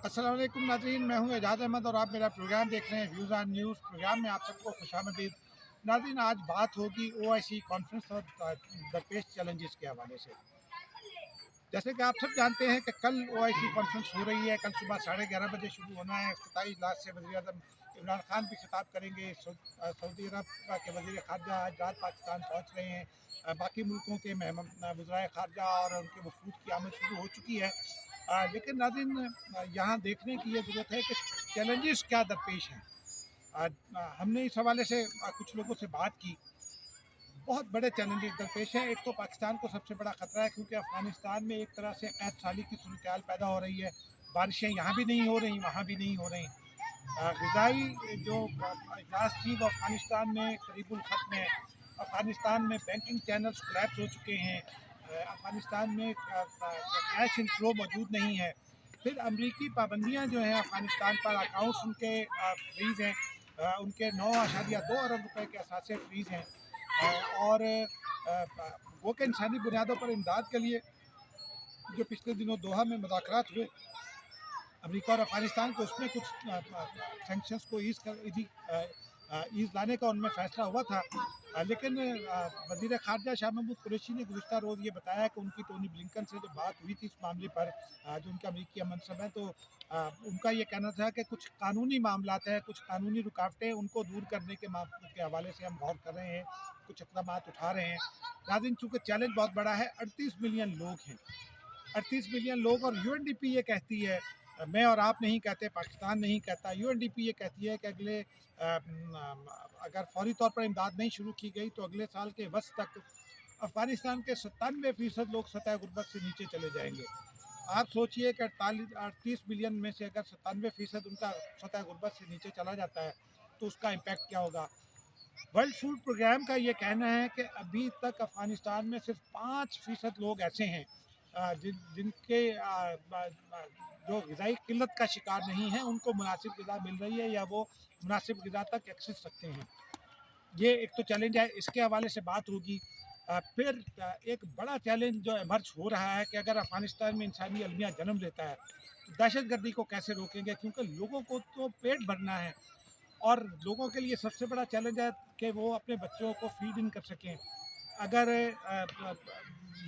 अस्सलाम वालेकुम नाज़रीन, मैं हूं एजाज अहमद और आप मेरा प्रोग्राम देख रहे हैं व्यूज़ ऑन न्यूज़। प्रोग्राम में आप सबको खुशामदीद। नाज़रीन, आज बात होगी OIC कॉन्फ्रेंस और दरपेश चैलेंजेस के हवाले से। जैसे कि आप सब जानते हैं कि कल OIC कॉन्फ्रेंस हो रही है। कल सुबह 11:30 बजे शुरू होना है। इफ्तिताई इजलास से वज़ीर-ए-आज़म इमरान खान भी खिताब करेंगे। सऊदी अरब के वज़ीर ख़ारजा आज रात पाकिस्तान पहुँच रहे हैं। बाकी मुल्कों के वज़राए ख़ारजा और उनके वफ़ूद की आमद शुरू हो चुकी है। लेकिन नाज़रीन, यहाँ देखने की ये ज़रूरत है कि चैलेंजेस क्या दरपेश हैं। हमने इस हवाले से कुछ लोगों से बात की। बहुत बड़े चैलेंजेस दरपेश हैं। एक तो पाकिस्तान को सबसे बड़ा ख़तरा है, क्योंकि अफ़गानिस्तान में एक तरह से क़ैद साली की सूरत-ए-हाल पैदा हो रही है। बारिशें यहाँ भी नहीं हो रही, वहाँ भी नहीं हो रही। ग़िज़ाई जो इजलास थी वो अफ़गानिस्तान में करीबुल ख़त्म है। अफ़गानिस्तान में बैंकिंग चैनल्स कोलैप्स हो चुके हैं। अफ़गानिस्तान में कैश इनफ्लो मौजूद नहीं है। फिर अमरीकी पाबंदियाँ जो हैं अफ़गानिस्तान पर, अकाउंट्स उनके फ्रीज़ हैं। उनके 9.2 अरब रुपए के असासे फ्रीज़ हैं। और वो कि इंसानी बुनियादों पर इमदाद के लिए जो पिछले दिनों दोहा में मुज़ाकरात हुए अमेरिका और अफ़गानिस्तान को, उसमें कुछ सैंक्शंस को ईज़ लाने का उनमें फ़ैसला हुआ था। लेकिन वज़ीर ख़ारजा शाह महमूद कुरैशी ने गुज़िश्ता रोज़ ये बताया कि उनकी टोनी ब्लिंकन से जो बात हुई थी इस मामले पर, जो उनके अमेरिकी मनसब हैं, तो उनका ये कहना था कि कुछ कानूनी मामलात हैं, कुछ कानूनी रुकावटें, उनको दूर करने के हवाले से हम गौर कर रहे हैं, कुछ इक़दामात उठा रहे हैं। नाज़रीन, चूँकि चैलेंज बहुत बड़ा है, 38 मिलियन लोग हैं। 38 मिलियन लोग, और UNDP ये कहती है, मैं और आप नहीं कहते, पाकिस्तान नहीं कहता, UNDP ये कहती है कि अगर फौरी तौर पर इमदाद नहीं शुरू की गई तो अगले साल के वस्त तक अफ़गानिस्तान के 97% लोग सतह गुर्बत से नीचे चले जाएंगे। आप सोचिए कि 38 मिलियन में से अगर 97% उनका सतह गुर्बत से नीचे चला जाता है तो उसका इम्पैक्ट क्या होगा। वर्ल्ड फूड प्रोग्राम का ये कहना है कि अभी तक अफ़गानिस्तान में सिर्फ 5% लोग ऐसे हैं जिनके जो ग़िज़ाई किल्लत का शिकार नहीं है, उनको मुनासिब ग़िज़ा मिल रही है या वो मुनासिब ग़िज़ा तक एक्सेस रखते हैं। ये एक तो चैलेंज है, इसके हवाले से बात होगी। फिर एक बड़ा चैलेंज जो इमर्ज हो रहा है कि अगर अफ़गानिस्तान में इंसानी अलमिया जन्म लेता है तो दहशतगर्दी को कैसे रोकेंगे, क्योंकि लोगों को तो पेट भरना है और लोगों के लिए सबसे बड़ा चैलेंज है कि वो अपने बच्चों को फीड इन कर सकें। अगर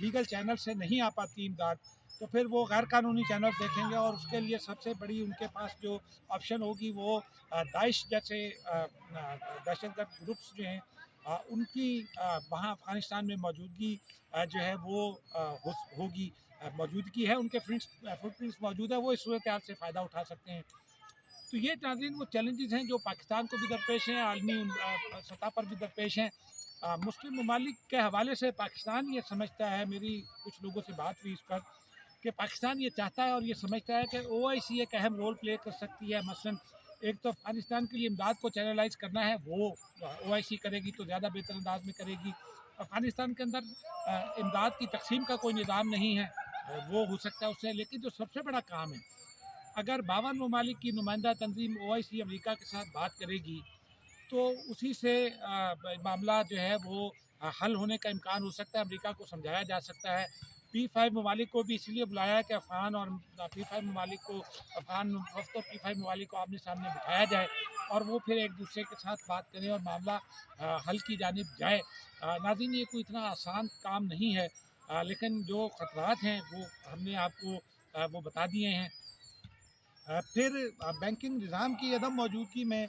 लीगल चैनल से नहीं आ पाती इमदाद तो फिर वो गैर कानूनी चैनल देखेंगे, और उसके लिए सबसे बड़ी उनके पास जो ऑप्शन होगी वो दाइश जैसे दहशतगर्द ग्रुप्स जो हैं उनकी वहाँ अफ़गानिस्तान में मौजूदगी जो है वो होगी, मौजूदगी है, उनके फुटप्रिंट्स मौजूद है, वो इस सूरत हाल से फ़ायदा उठा सकते हैं। तो ये नाज़रीन वो चैलेंजेस हैं जो पाकिस्तान को भी दरपेश हैं, आलमी सतह पर भी दरपेश हैं। मुस्लिम ममालिक के हवाले से पाकिस्तान ये समझता है, मेरी कुछ लोगों से बात हुई इस पर, कि पाकिस्तान ये चाहता है और ये समझता है कि OIC एक अहम रोल प्ले कर सकती है। मसलन एक तो अफ़गानिस्तान के लिए इमदाद को चैनलाइज़ करना है, वो OIC करेगी तो ज़्यादा बेहतर अंदाज में करेगी। अफ़गानिस्तान के अंदर इमदाद की तक़सीम का कोई निज़ाम नहीं है, वो हो सकता है उससे। लेकिन जो सबसे बड़ा काम है, अगर 52 ममालिक की नुमाइंदा तंजीम OIC अमेरिका के साथ बात करेगी तो उसी से मामला जो है वो हल होने का इम्कान हो सकता है, अमेरिका को समझाया जा सकता है। P5 ममालिक को भी इसलिए बुलाया है कि अफ़गान और P5 ममालिक को, अफ़गान वफ़द और P5 ममालिक को आमने सामने बिठाया जाए और वो फिर एक दूसरे के साथ बात करें और मामला हल की जानिब जाए। नाज़रीन, ये कोई इतना आसान काम नहीं है, लेकिन जो ख़तरात हैं वो हमने आपको वो बता दिए हैं। फिर बैंकिंग निज़ाम की अदम मौजूदगी में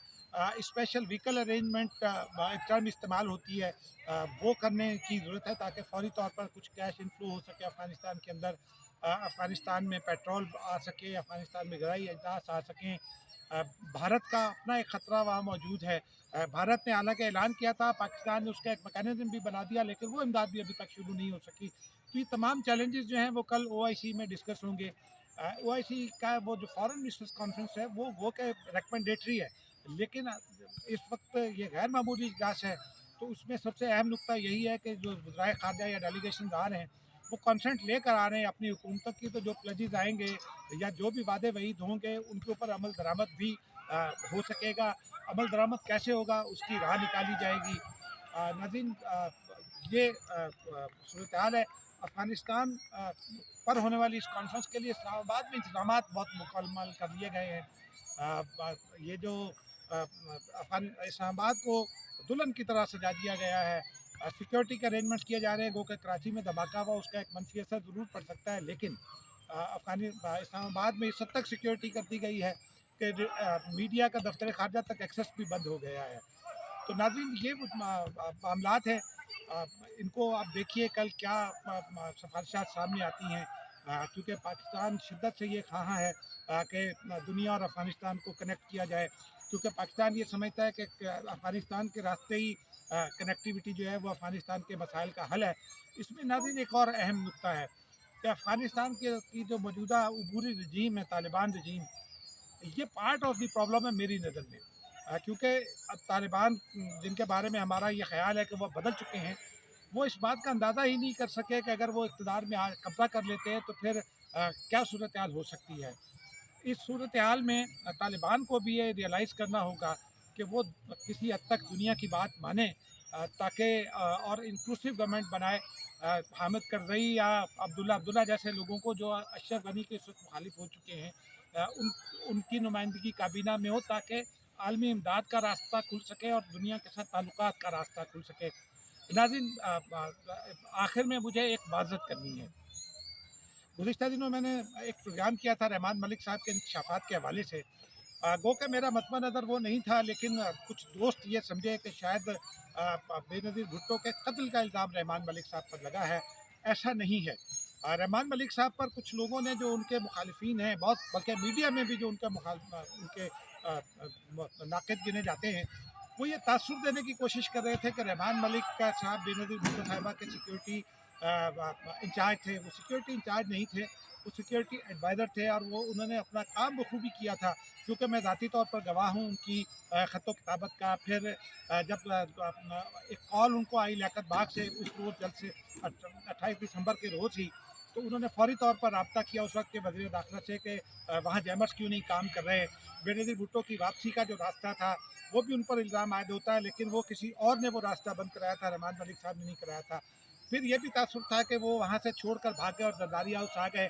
स्पेशल व्हीकल अरेंजमेंट एक टर्म इस्तेमाल होती है, वो करने की ज़रूरत है ताकि फ़ौरी तौर पर कुछ कैश इनफ्लो हो सके अफ़गानिस्तान के अंदर, अफ़गानिस्तान में पेट्रोल आ सके, अफ़गानिस्तान में ग़िज़ाई अजनास आ सकें। भारत का अपना एक ख़तरा वहाँ मौजूद है। भारत ने हालांकि ऐलान किया था, पाकिस्तान ने उसका एक मैकेनिज़्म भी बना दिया, लेकिन वो इमदाद भी अभी तक शुरू नहीं हो सकी। तो ये तमाम चैलेंजेस जो हैं वो कल OIC में डिस्कस होंगे। OIC का वो जो फॉरेन मिनिस्टर्स कॉन्फ्रेंस है वो क्या रिकमेंडेटरी है, लेकिन इस वक्त ये गैर मामूली इजलास है, तो उसमें सबसे अहम नुकता यही है कि जो वज़राए ख़ारजा या डेलीगेशन आ रहे हैं वो कॉन्सेंट लेकर आ रहे हैं अपनी हुकूमतों की, तो जो प्लेजेस आएंगे या जो भी वादे वईद होंगे उनके ऊपर अमल दरामद भी हो सकेगा। अमल दरामद कैसे होगा उसकी राह निकाली जाएगी। नाज़रीन, ये सूरत हाल है। अफ़गानिस्तान पर होने वाली इस कॉन्फ्रेंस के लिए इस्लामाबाद में इंतजामात बहुत मुकम्मल कर लिए गए हैं। ये जो इस्लामाबाद को दुल्हन की तरह सजा दिया गया है। सिक्योरिटी के अरेंजमेंट किए जा रहे हैं। गो के कराची में धमाका हुआ, उसका एक मनफी असर ज़रूर पड़ सकता है, लेकिन इस्लामाबाद में इस हद तक सिक्योरिटी कर दी गई है कि मीडिया का दफ्तर खारजा तक एक्सेस भी बंद हो गया है। तो नाज़रीन, ये मामलात हैं। इनको आप देखिए कल क्या सिफारिशात सामने आती हैं, क्योंकि पाकिस्तान शिद्दत से ये ख़्वाह है कि दुनिया और अफ़गानिस्तान को कनेक्ट किया जाए, क्योंकि पाकिस्तान ये समझता है कि अफ़गानिस्तान के रास्ते ही कनेक्टिविटी जो है वो अफ़गानिस्तान के मसाइल का हल है। इसमें नाज़रीन एक और अहम नुक्ता है कि अफ़गानिस्तान की जो मौजूदा अबूरी रजीम है, तालिबान रजीम, ये पार्ट ऑफ द प्रॉब्लम है मेरी नज़र में। क्योंकि अब तालिबान जिनके बारे में हमारा ये ख़्याल है कि वो बदल चुके हैं, वो इस बात का अंदाज़ा ही नहीं कर सके कि अगर वो इक़्तिदार में कब्ज़ा कर लेते हैं तो फिर क्या सूरत हाल हो सकती है। इस सूरत हाल में तालिबान को भी ये रियलाइज़ करना होगा कि वो किसी हद तक दुनिया की बात माने, ताकि और इंक्लूसिव गवर्नमेंट बनाए। हामिद करज़ई या अब्दुल्ला जैसे लोगों को, जो अशरफ गनी के इस वक्त मुखालिफ हो चुके हैं, उनकी नुमाइंदगी काबीना में हो, ताकि आलमी इमदाद का रास्ता खुल सके और दुनिया के साथ ताल्लुकात का रास्ता खुल सके। नाज़रीन, आखिर में मुझे एक माज़रत करनी है। गुज़िश्ता दिनों मैंने एक प्रोग्राम किया था रहमान मलिक साहब के इंकशाफात के हवाले से। गो कि मेरा मतवा नज़र वो नहीं था, लेकिन कुछ दोस्त ये समझे कि शायद बेनज़ीर भुट्टो के कत्ल का इल्ज़ाम रहमान मलिक साहब पर लगा है। ऐसा नहीं है। रहमान मलिक साहब पर कुछ लोगों ने, जो उनके मुखालिफिन हैं, बहुत बल्कि मीडिया में भी जो उनके नाक़िद गिने जाते हैं, वो ये तासुर देने की कोशिश कर रहे थे कि रहमान मलिक का साहब बेनज़ीर भुट्टो साहिबा के सिक्योरिटी इंचार्ज थे। वो सिक्योरिटी इंचार्ज नहीं थे, वो सिक्योरिटी एडवाइज़र थे, और वो उन्होंने अपना काम बखूबी किया था। क्योंकि मैं ज़ाती तौर पर गवाह हूँ उनकी ख़त किताबत का। फिर जब एक कॉल उनको आई लियाकत बाग से, उस रोज़ जल्द से 28 दिसंबर के रोज़ ही, तो उन्होंने फ़ौरी तौर पर रब्ता किया उस वक्त के वज़ीर दाखिला से कि वहाँ जैमर्स क्यों नहीं काम कर रहे। बेनज़ीर भुट्टो की वापसी का जो रास्ता था, वो भी उन पर इल्ज़ाम आयद होता है, लेकिन वो किसी और ने वो रास्ता बंद कराया था, रहमान मलिक साहब ने नहीं कराया था। फिर ये भी तासुर था कि वो वहाँ से छोड़कर भाग गए और जरदारी हाउस आ गए।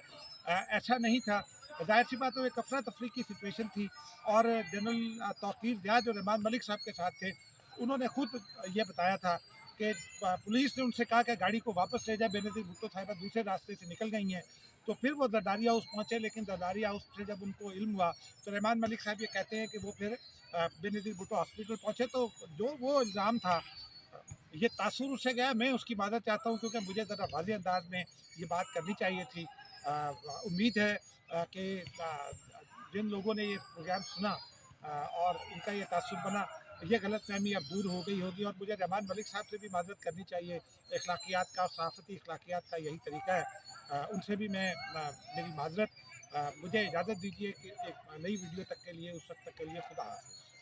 ऐसा नहीं था। ज़ाहिर सी बात है, वो एक अफरा तफरी की सिचुएशन थी, और जनरल तौक़ीर ज़िया जो रहमान मलिक साहब के साथ थे, उन्होंने खुद ये बताया था कि पुलिस ने उनसे कहा कि गाड़ी को वापस ले जाए, बेनज़ीर भुट्टो साहिबा दूसरे रास्ते से निकल गई हैं। तो फिर वो जरदारी हाउस पहुँचे, लेकिन जरदारी हाउस से जब उनको इल्म हुआ, तो रहमान मलिक साहब ये कहते हैं कि वो फिर बेनज़ीर भुट्टो हॉस्पिटल पहुँचे। तो जो वो इल्ज़ाम था, ये तासुर उससे गया। मैं उसकी मदद चाहता हूँ, क्योंकि मुझे ज़रा वाज़ेह अंदाज में ये बात करनी चाहिए थी। उम्मीद है कि जिन लोगों ने ये प्रोग्राम सुना और उनका ये तासुर बना, ये गलतफ़हमी अब दूर हो गई होगी, और मुझे रहमान मलिक साहब से भी माज़रत करनी चाहिए। अखलाकियात का और सहाफ़ती अखलाकियात का यही तरीका है। उनसे भी मैं मेरी माज़रत। मुझे इजाज़त दीजिए कि एक नई वीडियो तक के लिए, उस वक्त तक के लिए खुदा हाफ़िज़।